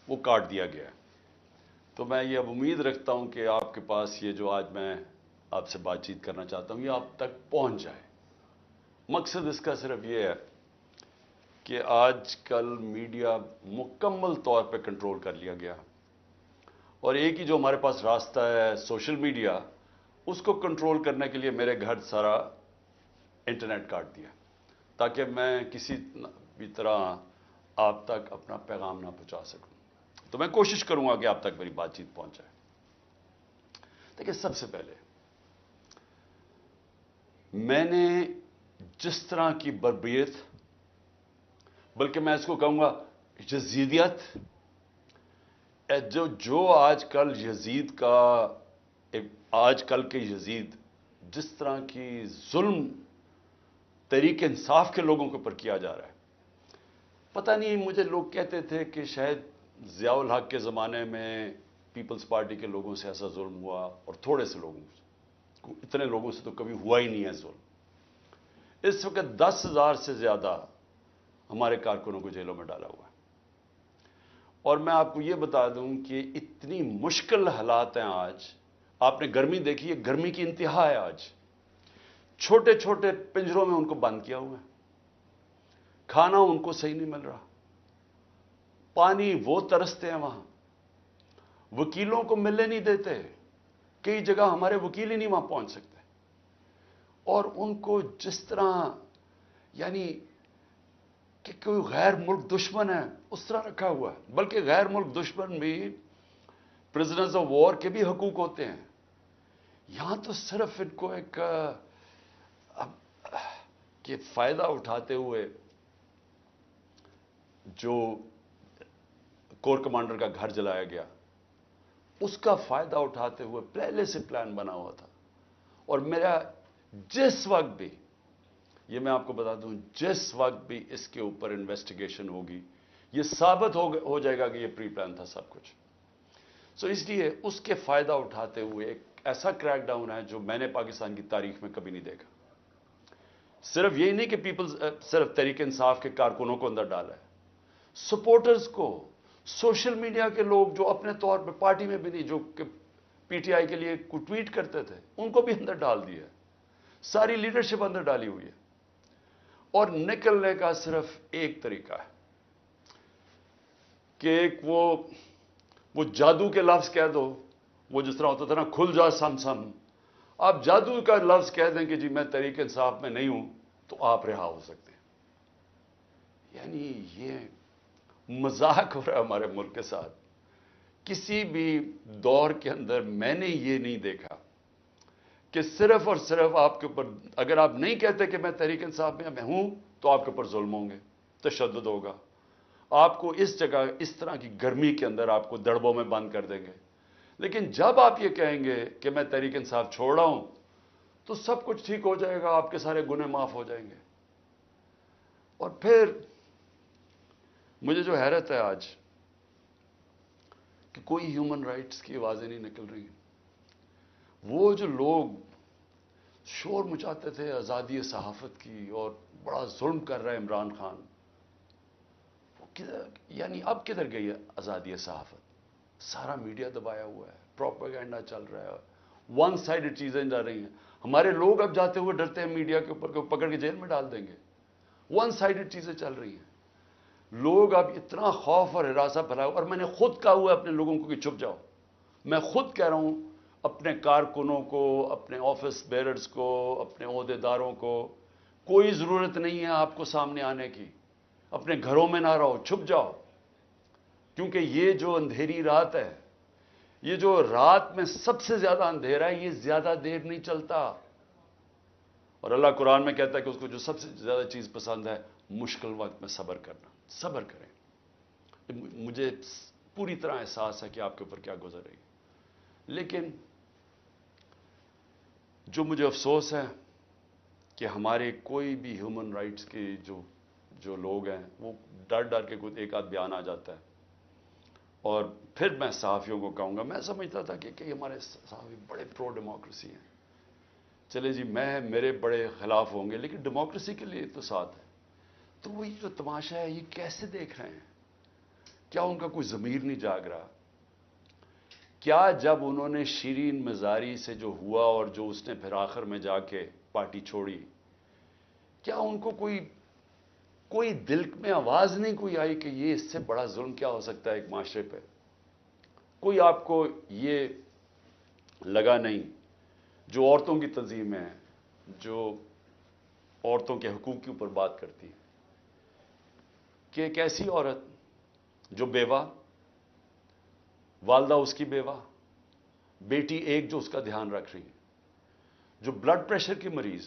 وہ کاٹ دیا گیا ہے۔ تو میں یہ اب امید رکھتا ہوں کہ آپ کے پاس یہ جو آج میں آپ سے بات چیت کرنا چاہتا ہوں یہ آپ تک پہنچ جائے۔ مقصد اس کا صرف یہ ہے کہ آج کل میڈیا مکمل طور پہ کنٹرول کر لیا گیا، اور ایک ہی جو ہمارے پاس راستہ ہے سوشل میڈیا، اس کو کنٹرول کرنے کے لیے میرے گھر سارا انٹرنیٹ کاٹ دیا تاکہ میں کسی بھی طرح آپ تک اپنا پیغام نہ پہنچا سکوں۔ تو میں کوشش کروں گا کہ آپ تک میری بات چیت پہنچ جائے۔ دیکھیے، سب سے پہلے میں نے جس طرح کی بربریت، بلکہ میں اس کو کہوں گا یزیدیت، جو آج کل یزید کا، آج کل کے یزید جس طرح کی ظلم تحریک انصاف کے لوگوں کے اوپر کیا جا رہا ہے، پتہ نہیں، مجھے لوگ کہتے تھے کہ شاید ضیاء الحق کے زمانے میں پیپلز پارٹی کے لوگوں سے ایسا ظلم ہوا، اور تھوڑے سے لوگوں سے، اتنے لوگوں سے تو کبھی ہوا ہی نہیں ہے ظلم۔ اس وقت 10,000 سے زیادہ ہمارے کارکنوں کو جیلوں میں ڈالا ہوا ہے، اور میں آپ کو یہ بتا دوں کہ اتنی مشکل حالات ہیں آج۔ آپ نے گرمی دیکھی ہے، گرمی کی انتہا ہے آج۔ چھوٹے چھوٹے پنجروں میں ان کو بند کیا ہوا ہے، کھانا ان کو صحیح نہیں مل رہا، پانی وہ ترستے ہیں وہاں، وکیلوں کو ملنے نہیں دیتے، کئی جگہ ہمارے وکیل ہی نہیں وہاں پہنچ سکتے، اور ان کو جس طرح یعنی کہ کوئی غیر ملک دشمن ہے اس طرح رکھا ہوا ہے۔ بلکہ غیر ملک دشمن بھی پرزنرز آف وار کے بھی حقوق ہوتے ہیں، یہاں تو صرف ان کو ایک کہ فائدہ اٹھاتے ہوئے جو کور کمانڈر کا گھر جلایا گیا، اس کا فائدہ اٹھاتے ہوئے پہلے سے پلان بنا ہوا تھا۔ اور میرا جس وقت بھی، یہ میں آپ کو بتا دوں، جس وقت بھی اس کے اوپر انویسٹیگیشن ہوگی، یہ ثابت ہو جائے گا کہ یہ پری پلان تھا سب کچھ۔ سو اس لیے اس کے فائدہ اٹھاتے ہوئے ایک ایسا کریک ڈاؤن ہے جو میں نے پاکستان کی تاریخ میں کبھی نہیں دیکھا۔ صرف یہی نہیں کہ صرف تحریک انصاف کے کارکنوں کو اندر ڈالا ہے، سپورٹرز کو، سوشل میڈیا کے لوگ جو اپنے طور پہ پارٹی میں بھی نہیں، جو کہ پی ٹی آئی کے لیے کوئی ٹویٹ کرتے تھے، ان کو بھی اندر ڈال دیا ہے، ساری لیڈرشپ اندر ڈالی ہوئی ہے۔ اور نکلنے کا صرف ایک طریقہ ہے کہ ایک وہ جادو کے لفظ کہہ دو، وہ جس طرح ہوتا تھا نا، کھل جا سم سم، آپ جادو کا لفظ کہہ دیں کہ جی میں تحریک انصاف میں نہیں ہوں، تو آپ رہا ہو سکتے ہیں۔ یعنی یہ مذاق ہو رہا ہے ہمارے ملک کے ساتھ۔ کسی بھی دور کے اندر میں نے یہ نہیں دیکھا کہ صرف اور صرف آپ کے اوپر، اگر آپ نہیں کہتے کہ میں تحریک انصاف میں ہوں، تو آپ کے اوپر ظلم ہوں گے، تشدد ہوگا، آپ کو اس جگہ اس طرح کی گرمی کے اندر آپ کو دڑبوں میں بند کر دیں گے۔ لیکن جب آپ یہ کہیں گے کہ میں تحریک انصاف چھوڑ رہا ہوں، تو سب کچھ ٹھیک ہو جائے گا، آپ کے سارے گناہ معاف ہو جائیں گے۔ اور پھر مجھے جو حیرت ہے آج کہ کوئی ہیومن رائٹس کی آوازیں نہیں نکل رہی ہیں۔ وہ جو لوگ شور مچاتے تھے آزادی صحافت کی اور بڑا ظلم کر رہا ہے عمران خان، وہ یعنی اب کدھر گئی ہے آزادی صحافت؟ سارا میڈیا دبایا ہوا ہے، پروپیگنڈا چل رہا ہے، ون سائیڈڈ چیزیں جا رہی ہیں۔ ہمارے لوگ اب جاتے ہوئے ڈرتے ہیں میڈیا کے اوپر کہ وہ پکڑ کے جیل میں ڈال دیں گے۔ ون سائیڈڈ چیزیں چل رہی ہیں، لوگ اب اتنا خوف اور ہراساں پھیلایا، اور میں نے خود کہا ہوا ہے اپنے لوگوں کو کہ چھپ جاؤ۔ میں خود کہہ رہا ہوں اپنے کارکنوں کو، اپنے آفس بیررز کو، اپنے عہدیداروں کو، کوئی ضرورت نہیں ہے آپ کو سامنے آنے کی، اپنے گھروں میں نہ رہو، چھپ جاؤ، کیونکہ یہ جو اندھیری رات ہے، یہ جو رات میں سب سے زیادہ اندھیرا ہے، یہ زیادہ دیر نہیں چلتا۔ اور اللہ قرآن میں کہتا ہے کہ اس کو جو سب سے زیادہ چیز پسند ہے، مشکل وقت میں صبر کرنا۔ صبر کریں، مجھے پوری طرح احساس ہے کہ آپ کے اوپر کیا گزر رہی ہے، لیکن جو مجھے افسوس ہے کہ ہمارے کوئی بھی ہیومن رائٹس کے جو لوگ ہیں، وہ ڈر ڈر کے کوئی ایک آدھ بیان آ جاتا ہے، اور پھر میں صحافیوں کو کہوں گا، میں سمجھتا تھا کہ ہمارے صحافی بڑے پرو ڈیموکریسی ہیں، چلے جی میرے بڑے خلاف ہوں گے لیکن ڈیموکریسی کے لیے تو ساتھ ہے۔ تو وہی جو تماشا ہے، یہ کیسے دیکھ رہے ہیں کیا ان کا کوئی ضمیر نہیں جاگ رہا؟ کیا جب انہوں نے شیرین مزاری سے جو ہوا اور جو اس نے پھر آخر میں جا کے پارٹی چھوڑی، کیا ان کو کوئی دل میں آواز نہیں کوئی آئی کہ یہ اس سے بڑا ظلم کیا ہو سکتا ہے ایک معاشرے پہ؟ کوئی آپ کو یہ لگا نہیں؟ جو عورتوں کی تنظیم ہے، جو عورتوں کے حقوق کے اوپر بات کرتی، کہ ایک ایسی عورت جو بیوہ، والدہ اس کی بیوہ، بیٹی ایک جو اس کا دھیان رکھ رہی ہے، جو بلڈ پریشر کی مریض،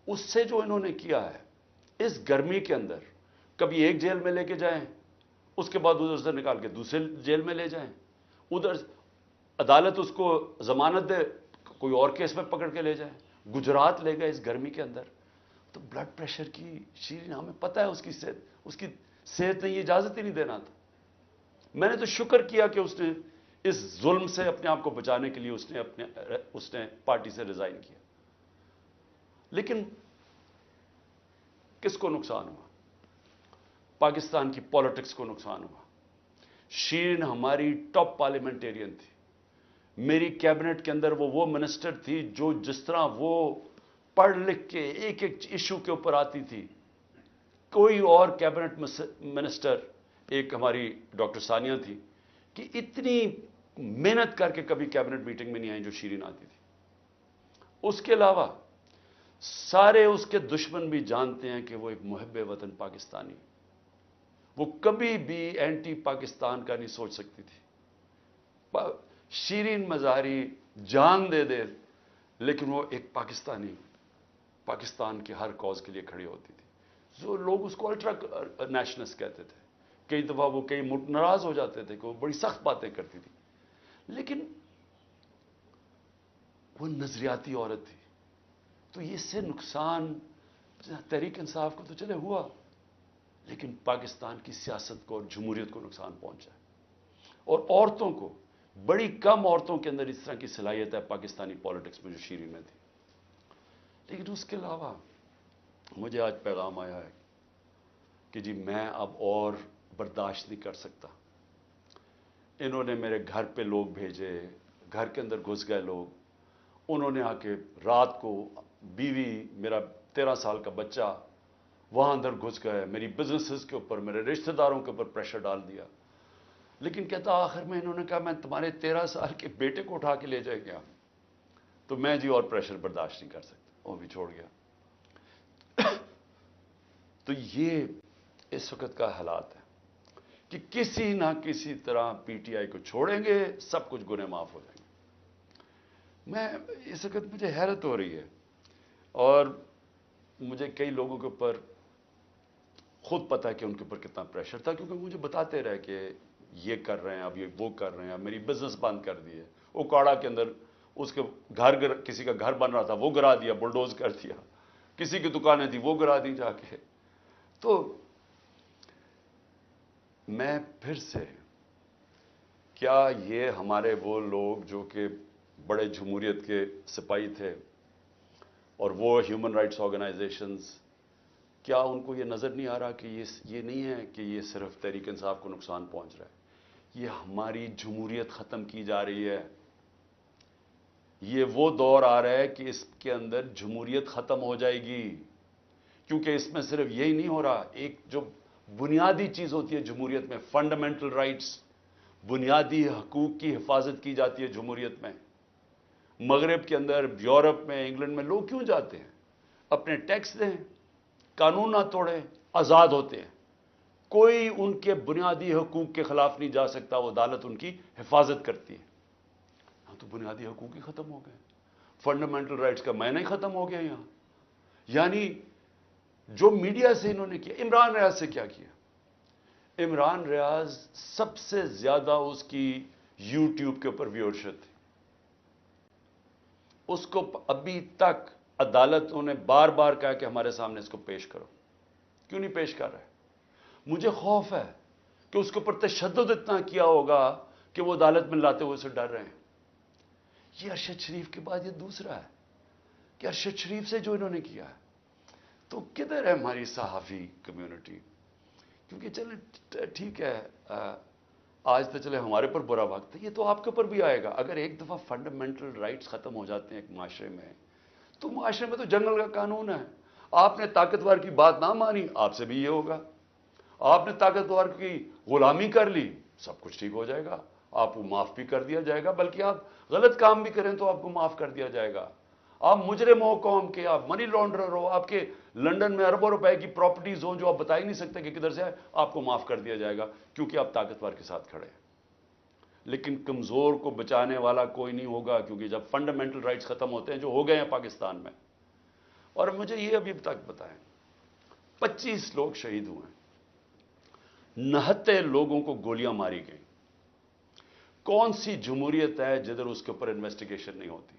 اس سے جو انہوں نے کیا ہے اس گرمی کے اندر، کبھی ایک جیل میں لے کے جائیں، اس کے بعد ادھر سے نکال کے دوسرے جیل میں لے جائیں، ادھر عدالت اس کو ضمانت دے، کوئی اور کیس میں پکڑ کے لے جائیں، گجرات لے گئے اس گرمی کے اندر۔ تو بلڈ پریشر کی شیرین، ہمیں پتہ ہے اس کی صحت نے یہ اجازت ہی نہیں دینا تھا۔ میں نے تو شکر کیا کہ اس نے اس ظلم سے اپنے آپ کو بچانے کے لیے اس نے پارٹی سے ریزائن کیا۔ لیکن کس کو نقصان ہوا؟ پاکستان کی پالیٹکس کو نقصان ہوا۔ شیرین ہماری ٹاپ پارلیمنٹیرین تھی، میری کیبنٹ کے اندر وہ منسٹر تھی جو جس طرح وہ پڑھ لکھ کے ایک ایک ایشو کے اوپر آتی تھی، کوئی اور کیبنٹ منسٹر، ایک ہماری ڈاکٹر ثانیہ تھی، کہ اتنی محنت کر کے کبھی کیبنٹ میٹنگ میں نہیں آئی جو شیرین آتی تھی۔ اس کے علاوہ سارے اس کے دشمن بھی جانتے ہیں کہ وہ ایک محب وطن پاکستانی، وہ کبھی بھی اینٹی پاکستان کا نہیں سوچ سکتی تھی۔ شیرین مزاری جان دے دے لیکن وہ ایک پاکستانی، پاکستان کے ہر کاز کے لیے کھڑی ہوتی تھی۔ جو لوگ اس کو الٹرا نیشنلسٹ کہتے تھے، کئی دفعہ وہ کئی ناراض ہو جاتے تھے کہ وہ بڑی سخت باتیں کرتی تھی، لیکن وہ نظریاتی عورت تھی۔ تو اس سے نقصان تحریک انصاف کو تو چلے ہوا، لیکن پاکستان کی سیاست کو اور جمہوریت کو نقصان پہنچا ہے۔ اور عورتوں کو، بڑی کم عورتوں کے اندر اس طرح کی صلاحیت ہے پاکستانی پالیٹکس میں جو شیرین میں تھی۔ لیکن اس کے علاوہ مجھے آج پیغام آیا ہے کہ جی میں اب اور برداشت نہیں کر سکتا۔ انہوں نے میرے گھر پہ لوگ بھیجے، گھر کے اندر گھس گئے لوگ، انہوں نے آ کے رات کو بیوی، میرا 13 سال کا بچہ وہاں اندر گھس گئے، میری بزنسز کے اوپر، میرے رشتہ داروں کے اوپر پریشر ڈال دیا۔ لیکن کہتا آخر میں انہوں نے کہا میں تمہارے 13 سال کے بیٹے کو اٹھا کے لے جائے گیا، تو میں جی اور پریشر برداشت نہیں کر سکتا، وہ بھی چھوڑ گیا۔ تو یہ اس وقت کا حالات ہے کہ کسی نہ کسی طرح پی ٹی آئی کو چھوڑیں گے، سب کچھ گناہ معاف ہو جائیں گے۔ میں اس وقت مجھے حیرت ہو رہی ہے، اور مجھے کئی لوگوں کے اوپر خود پتا ہے کہ ان کے اوپر کتنا پریشر تھا، کیونکہ مجھے بتاتے رہے کہ یہ کر رہے ہیں، اب یہ وہ کر رہے ہیں، میری بزنس بند کر دیے، اوکاڑا کے اندر اس کے کسی کا گھر بن رہا تھا وہ گرا دیا، بلڈوز کر دیا، کسی کی دکانیں تھی وہ گرا دی جا کے۔ تو میں پھر سے، کیا یہ ہمارے وہ لوگ جو کہ بڑے جمہوریت کے سپاہی تھے، اور وہ ہیومن رائٹس آرگنائزیشنز، کیا ان کو یہ نظر نہیں آ رہا کہ یہ نہیں ہے کہ یہ صرف تحریک انصاف کو نقصان پہنچ رہا ہے، یہ ہماری جمہوریت ختم کی جا رہی ہے؟ یہ وہ دور آ رہا ہے کہ اس کے اندر جمہوریت ختم ہو جائے گی، کیونکہ اس میں صرف یہی نہیں ہو رہا، ایک جو بنیادی چیز ہوتی ہے جمہوریت میں، فنڈامنٹل رائٹس، بنیادی حقوق کی حفاظت کی جاتی ہے جمہوریت میں۔ مغرب کے اندر، یورپ میں، انگلینڈ میں لوگ کیوں جاتے ہیں؟ اپنے ٹیکس دیں، قانون نہ توڑیں، آزاد ہوتے ہیں، کوئی ان کے بنیادی حقوق کے خلاف نہیں جا سکتا، وہ عدالت ان کی حفاظت کرتی ہے۔ ہاں تو بنیادی حقوق ہی ختم ہو گئے، فنڈامنٹل رائٹس کا معنی ہی ختم ہو گیا یہاں۔ یعنی جو میڈیا سے انہوں نے کیا، عمران ریاض سے کیا کیا؟ عمران ریاض سب سے زیادہ اس کی یوٹیوب کے اوپر ویورشپ تھی، اس کو ابھی تک عدالتوں نے بار بار کہا کہ ہمارے سامنے اس کو پیش کرو، کیوں نہیں پیش کر رہے؟ مجھے خوف ہے کہ اس کے اوپر تشدد اتنا کیا ہوگا کہ وہ عدالت میں لاتے ہوئے سے ڈر رہے ہیں۔ یہ ارشد شریف کے بعد یہ دوسرا ہے کہ ارشد شریف سے جو انہوں نے کیا ہے، تو کدھر ہے ہماری صحافی کمیونٹی؟ کیونکہ چلے ٹھیک ہے آج تو چلے ہمارے پر برا وقت ہے، یہ تو آپ کے اوپر بھی آئے گا۔ اگر ایک دفعہ فنڈامنٹل رائٹس ختم ہو جاتے ہیں ایک معاشرے میں، تو معاشرے میں تو جنگل کا قانون ہے۔ آپ نے طاقتور کی بات نہ مانی، آپ سے بھی یہ ہوگا۔ آپ نے طاقتور کی غلامی کر لی، سب کچھ ٹھیک ہو جائے گا، آپ کو معاف بھی کر دیا جائے گا، بلکہ آپ غلط کام بھی کریں تو آپ کو معاف کر دیا جائے گا۔ آپ مجرم ہو قوم کے، آپ منی لانڈرر ہو، آپ کے لنڈن میں اربوں روپے کی پراپرٹیز ہوں جو آپ بتا ہی نہیں سکتے کہ کدھر سے ہے، آپ کو معاف کر دیا جائے گا کیونکہ آپ طاقتور کے ساتھ کھڑے ہیں۔ لیکن کمزور کو بچانے والا کوئی نہیں ہوگا، کیونکہ جب فنڈامنٹل رائٹس ختم ہوتے ہیں جو ہو گئے ہیں پاکستان میں۔ اور مجھے یہ ابھی تک بتائیں، 25 لوگ شہید ہوئے ہیں، 69 لوگوں کو گولیاں ماری گئیں۔ کون سی جمہوریت ہے جدھر اس کے اوپر انویسٹیگیشن نہیں ہوتی؟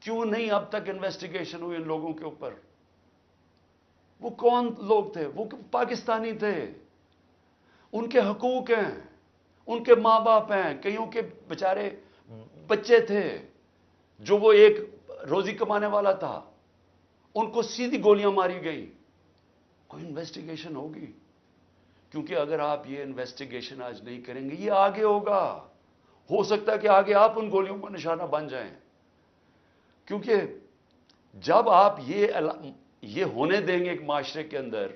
کیوں نہیں اب تک انویسٹیگیشن ہوئی ان لوگوں کے اوپر؟ وہ کون لوگ تھے؟ وہ پاکستانی تھے، ان کے حقوق ہیں، ان کے ماں باپ ہیں، کئیوں کے بیچارے بچے تھے جو وہ ایک روزی کمانے والا تھا، ان کو سیدھی گولیاں ماری گئی۔ کوئی انویسٹیگیشن ہوگی؟ کیونکہ اگر آپ یہ انویسٹیگیشن آج نہیں کریں گے، یہ آگے ہوگا، ہو سکتا ہے کہ آگے آپ ان گولیوں کا نشانہ بن جائیں۔ کیونکہ جب آپ یہ ہونے دیں گے ایک معاشرے کے اندر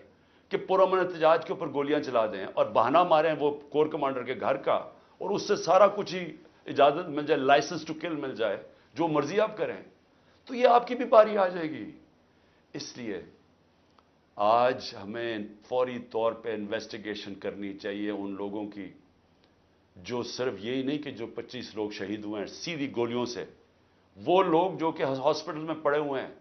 کہ پرامن احتجاج کے اوپر گولیاں چلا دیں اور بہانہ ماریں وہ کور کمانڈر کے گھر کا، اور اس سے سارا کچھ ہی اجازت مل جائے، لائسنس ٹو کل مل جائے، جو مرضی آپ کریں، تو یہ آپ کی بھی باری آ جائے گی۔ اس لیے آج ہمیں فوری طور پہ انویسٹیگیشن کرنی چاہیے ان لوگوں کی، جو صرف یہی نہیں کہ جو 25 لوگ شہید ہوئے ہیں سیدھی گولیوں سے، وہ لوگ جو کہ ہاسپٹل میں پڑے ہوئے ہیں،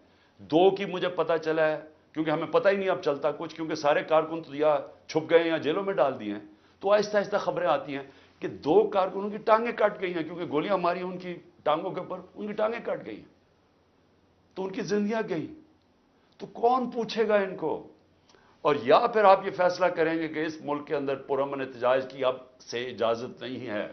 2 کی مجھے پتا چلا ہے، کیونکہ ہمیں پتہ ہی نہیں اب چلتا کچھ، کیونکہ سارے کارکن تو یا چھپ گئے ہیں یا جیلوں میں ڈال دیے ہیں، تو آہستہ آہستہ خبریں آتی ہیں کہ 2 کارکنوں کی ٹانگیں کٹ گئی ہیں، کیونکہ گولیاں ماری ان کی ٹانگوں کے اوپر، ان کی ٹانگیں کٹ گئی ہیں، تو ان کی زندگیاں گئیں۔ تو کون پوچھے گا ان کو؟ اور یا پھر آپ یہ فیصلہ کریں گے کہ اس ملک کے اندر پرامن احتجاج کی اب سے اجازت نہیں ہے،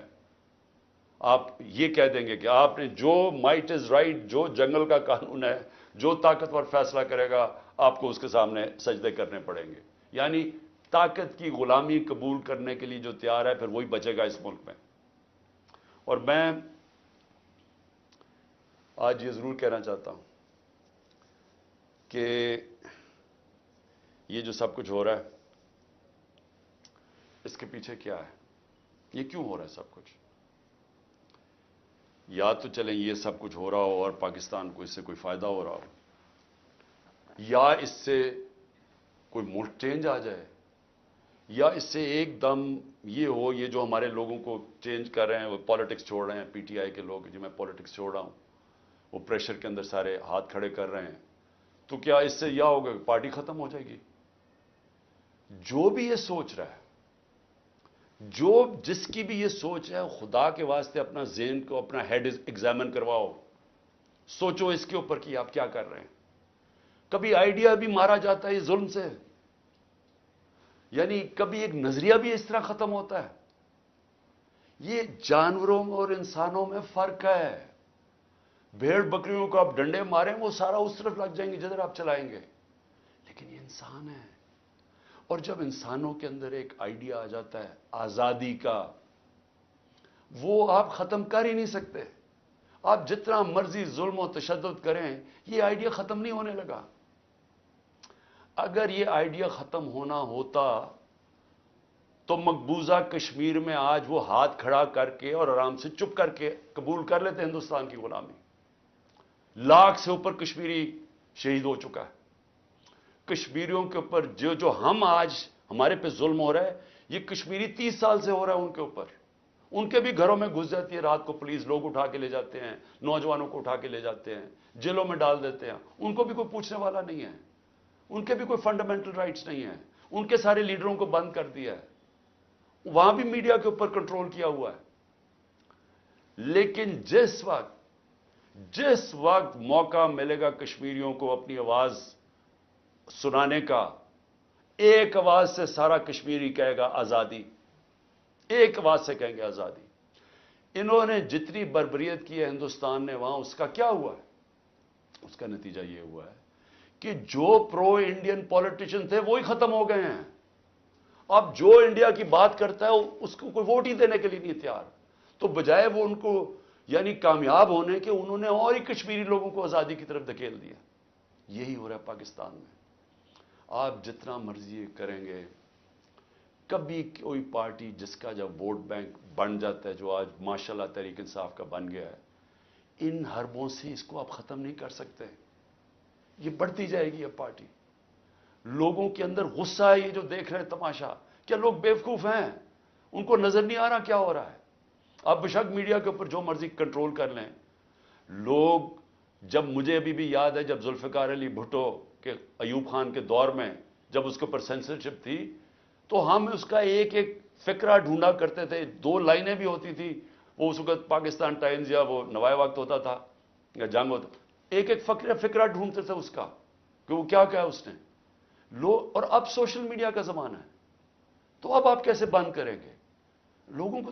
آپ یہ کہہ دیں گے کہ آپ نے جو مائٹ از رائٹ، جو جنگل کا قانون ہے، جو طاقتور فیصلہ کرے گا آپ کو اس کے سامنے سجدے کرنے پڑیں گے، یعنی طاقت کی غلامی قبول کرنے کے لیے جو تیار ہے پھر وہی بچے گا اس ملک میں۔ اور میں آج یہ ضرور کہنا چاہتا ہوں کہ یہ جو سب کچھ ہو رہا ہے اس کے پیچھے کیا ہے، یہ کیوں ہو رہا ہے سب کچھ؟ یا تو چلیں یہ سب کچھ ہو رہا ہو اور پاکستان کو اس سے کوئی فائدہ ہو رہا ہو، یا اس سے کوئی ملک چینج آ جائے، یا اس سے ایک دم یہ ہو، یہ جو ہمارے لوگوں کو چینج کر رہے ہیں، وہ پالیٹکس چھوڑ رہے ہیں، پی ٹی آئی کے لوگ جو میں پالیٹکس چھوڑ رہا ہوں، وہ پریشر کے اندر سارے ہاتھ کھڑے کر رہے ہیں، تو کیا اس سے یہ ہوگا کہ پارٹی ختم ہو جائے گی؟ جو بھی یہ سوچ رہا ہے، جس کی بھی یہ سوچ ہے، خدا کے واسطے اپنا ذہن کو، اپنا ہیڈ ایگزامن کرواؤ، سوچو اس کے اوپر کہ آپ کیا کر رہے ہیں۔ کبھی آئیڈیا بھی مارا جاتا ہے یہ ظلم سے، یعنی کبھی ایک نظریہ بھی اس طرح ختم ہوتا ہے۔ یہ جانوروں اور انسانوں میں فرق ہے۔ بھیڑ بکریوں کو آپ ڈنڈے ماریں وہ سارا اس طرف لگ جائیں گے جدھر آپ چلائیں گے، لیکن یہ انسان ہے۔ اور جب انسانوں کے اندر ایک آئیڈیا آ جاتا ہے آزادی کا، وہ آپ ختم کر ہی نہیں سکتے۔ آپ جتنا مرضی ظلم و تشدد کریں، یہ آئیڈیا ختم نہیں ہونے لگا۔ اگر یہ آئیڈیا ختم ہونا ہوتا تو مقبوضہ کشمیر میں آج وہ ہاتھ کھڑا کر کے اور آرام سے چپ کر کے قبول کر لیتے ہندوستان کی غلامی۔ لاکھ سے اوپر کشمیری شہید ہو چکا ہے۔ کشمیریوں کے اوپر جو ہم آج ہمارے پہ ظلم ہو رہا ہے، یہ کشمیری 30 سال سے ہو رہا ہے ان کے اوپر۔ ان کے بھی گھروں میں گھس جاتی ہے رات کو پولیس، لوگ اٹھا کے لے جاتے ہیں، نوجوانوں کو اٹھا کے لے جاتے ہیں، جیلوں میں ڈال دیتے ہیں، ان کو بھی کوئی پوچھنے والا نہیں ہے، ان کے بھی کوئی فنڈامنٹل رائٹس نہیں ہیں، ان کے سارے لیڈروں کو بند کر دیا ہے، وہاں بھی میڈیا کے اوپر کنٹرول کیا ہوا ہے۔ لیکن جس وقت موقع ملے گا کشمیریوں کو اپنی آواز سنانے کا، ایک آواز سے سارا کشمیری کہے گا آزادی، ایک آواز سے کہیں گے آزادی۔ انہوں نے جتنی بربریت کی ہے ہندوستان نے وہاں، اس کا کیا ہوا ہے؟ اس کا نتیجہ یہ ہوا ہے کہ جو پرو انڈین پولیٹیشین تھے وہی ختم ہو گئے ہیں۔ اب جو انڈیا کی بات کرتا ہے اس کو کوئی ووٹ ہی دینے کے لیے نہیں تیار. تو بجائے وہ ان کو یعنی کامیاب ہونے کے انہوں نے اور ہی کشمیری لوگوں کو آزادی کی طرف دھکیل دیا. یہی ہو رہا ہے پاکستان میں. آپ جتنا مرضی کریں گے, کبھی کوئی پارٹی جس کا جب ووٹ بینک بن جاتا ہے, جو آج ماشاءاللہ تحریک انصاف کا بن گیا ہے, ان حربوں سے اس کو آپ ختم نہیں کر سکتے. یہ بڑھتی جائے گی اب پارٹی. لوگوں کے اندر غصہ ہے, یہ جو دیکھ رہے ہیں تماشا. کیا لوگ بیوقوف ہیں؟ ان کو نظر نہیں آ رہا کیا ہو رہا ہے؟ آپ بشک میڈیا کے اوپر جو مرضی کنٹرول کر لیں. لوگ, جب مجھے ابھی بھی یاد ہے جب ذوالفقار علی بھٹو کے ایوب خان کے دور میں جب اس کے اوپر سینسرشپ تھی, تو ہم اس کا ایک ایک فقرہ ڈھونڈا کرتے تھے. 2 لائنیں بھی ہوتی تھی. وہ اس وقت پاکستان ٹائمز یا وہ نوائے وقت ہوتا تھا یا جنگ ہوتا, ایک ایک فقرہ ڈھونڈتے تھے اس کا کہ وہ کیا کہا اس نے. اور اب سوشل میڈیا کا زمانہ ہے, تو اب آپ کیسے بند کریں گے؟ لوگوں کو